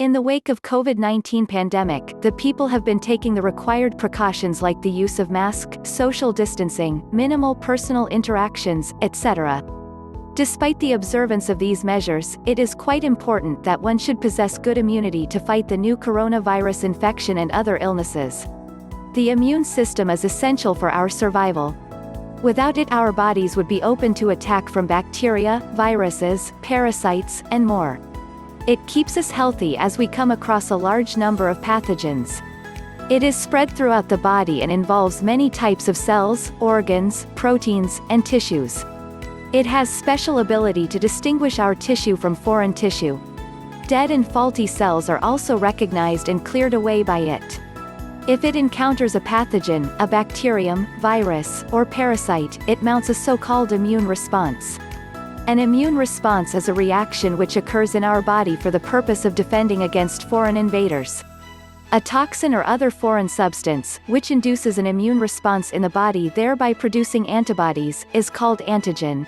In the wake of COVID-19 pandemic, the people have been taking the required precautions like the use of mask, social distancing, minimal personal interactions, etc. Despite the observance of these measures, it is quite important that one should possess good immunity to fight the new coronavirus infection and other illnesses. The immune system is essential for our survival. Without it, our bodies would be open to attack from bacteria, viruses, parasites, and more. It keeps us healthy as we come across a large number of pathogens. It is spread throughout the body and involves many types of cells, organs, proteins, and tissues. It has special ability to distinguish our tissue from foreign tissue. Dead and faulty cells are also recognized and cleared away by it. If it encounters a pathogen, a bacterium, virus, or parasite, it mounts a so-called immune response. An immune response is a reaction which occurs in our body for the purpose of defending against foreign invaders. A toxin or other foreign substance, which induces an immune response in the body thereby producing antibodies, is called antigen.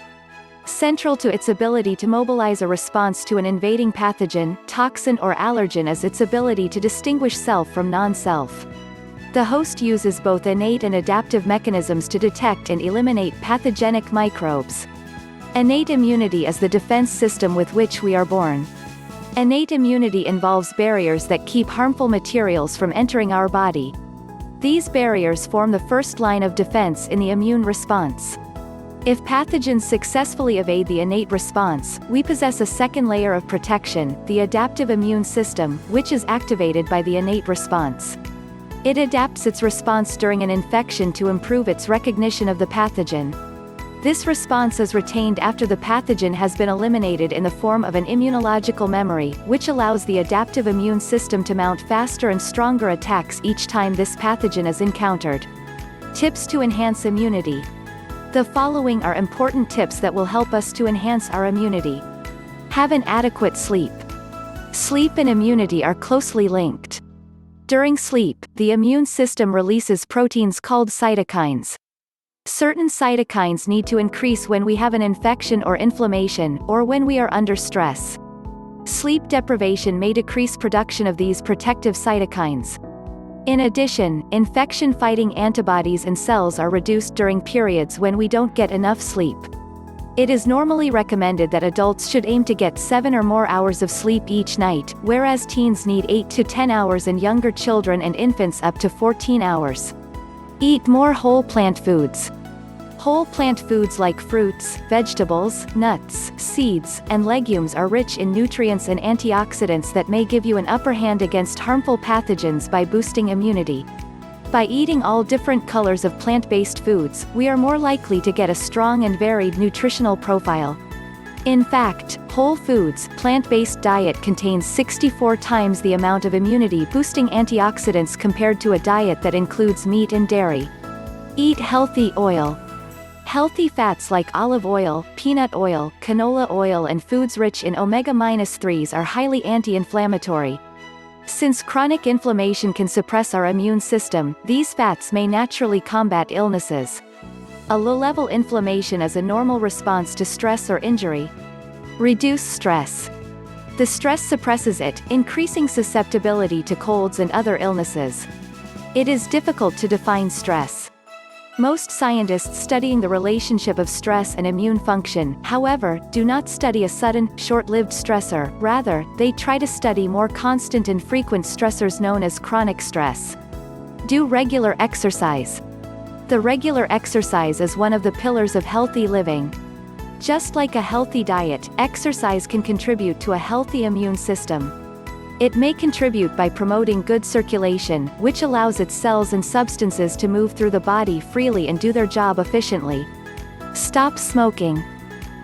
Central to its ability to mobilize a response to an invading pathogen, toxin or allergen is its ability to distinguish self from non-self. The host uses both innate and adaptive mechanisms to detect and eliminate pathogenic microbes. Innate immunity is the defense system with which we are born. Innate immunity involves barriers that keep harmful materials from entering our body. These barriers form the first line of defense in the immune response. If pathogens successfully evade the innate response, we possess a second layer of protection, the adaptive immune system, which is activated by the innate response. It adapts its response during an infection to improve its recognition of the pathogen. This response is retained after the pathogen has been eliminated in the form of an immunological memory, which allows the adaptive immune system to mount faster and stronger attacks each time this pathogen is encountered. Tips to enhance immunity. The following are important tips that will help us to enhance our immunity. Have an adequate sleep. Sleep and immunity are closely linked. During sleep, the immune system releases proteins called cytokines. Certain cytokines need to increase when we have an infection or inflammation, or when we are under stress. Sleep deprivation may decrease production of these protective cytokines. In addition, infection-fighting antibodies and cells are reduced during periods when we don't get enough sleep. It is normally recommended that adults should aim to get 7 or more hours of sleep each night, whereas teens need 8 to 10 hours and younger children and infants up to 14 hours. Eat more whole plant foods. Whole plant foods like fruits, vegetables, nuts, seeds, and legumes are rich in nutrients and antioxidants that may give you an upper hand against harmful pathogens by boosting immunity. By eating all different colors of plant-based foods, we are more likely to get a strong and varied nutritional profile. In fact, whole foods, plant-based diet contains 64 times the amount of immunity-boosting antioxidants compared to a diet that includes meat and dairy. Eat healthy oil. Healthy fats like olive oil, peanut oil, canola oil and foods rich in omega-3s are highly anti-inflammatory. Since chronic inflammation can suppress our immune system, these fats may naturally combat illnesses. A low-level inflammation is a normal response to stress or injury. Reduce stress. The stress suppresses it, increasing susceptibility to colds and other illnesses. It is difficult to define stress. Most scientists studying the relationship of stress and immune function, however, do not study a sudden, short-lived stressor, rather, they try to study more constant and frequent stressors known as chronic stress. Do regular exercise. The regular exercise is one of the pillars of healthy living. Just like a healthy diet, exercise can contribute to a healthy immune system. It may contribute by promoting good circulation, which allows its cells and substances to move through the body freely and do their job efficiently. Stop smoking.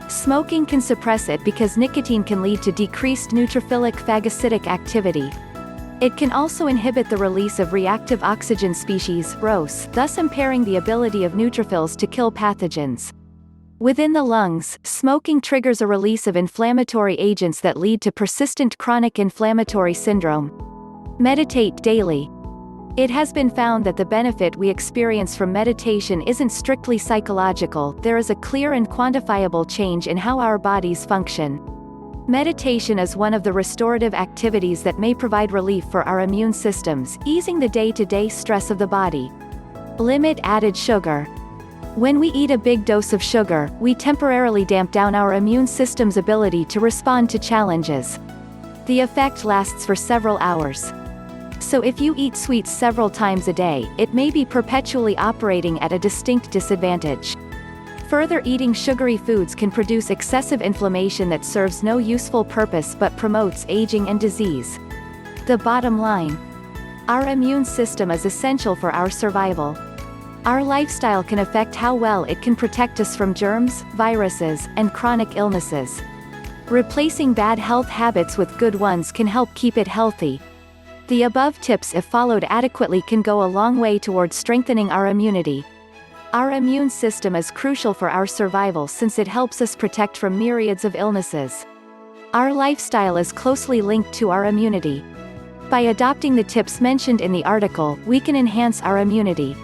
Smoking can suppress it because nicotine can lead to decreased neutrophilic phagocytic activity. It can also inhibit the release of reactive oxygen species, ROS, thus impairing the ability of neutrophils to kill pathogens. Within the lungs, smoking triggers a release of inflammatory agents that lead to persistent chronic inflammatory syndrome. Meditate daily. It has been found that the benefit we experience from meditation isn't strictly psychological, there is a clear and quantifiable change in how our bodies function. Meditation is one of the restorative activities that may provide relief for our immune systems, easing the day-to-day stress of the body. Limit added sugar. When we eat a big dose of sugar, we temporarily damp down our immune system's ability to respond to challenges. The effect lasts for several hours. So if you eat sweets several times a day, it may be perpetually operating at a distinct disadvantage. Further, eating sugary foods can produce excessive inflammation that serves no useful purpose but promotes aging and disease. The bottom line: our immune system is essential for our survival. Our lifestyle can affect how well it can protect us from germs, viruses, and chronic illnesses. Replacing bad health habits with good ones can help keep it healthy. The above tips, if followed adequately, can go a long way towards strengthening our immunity. Our immune system is crucial for our survival since it helps us protect from myriads of illnesses. Our lifestyle is closely linked to our immunity. By adopting the tips mentioned in the article, we can enhance our immunity.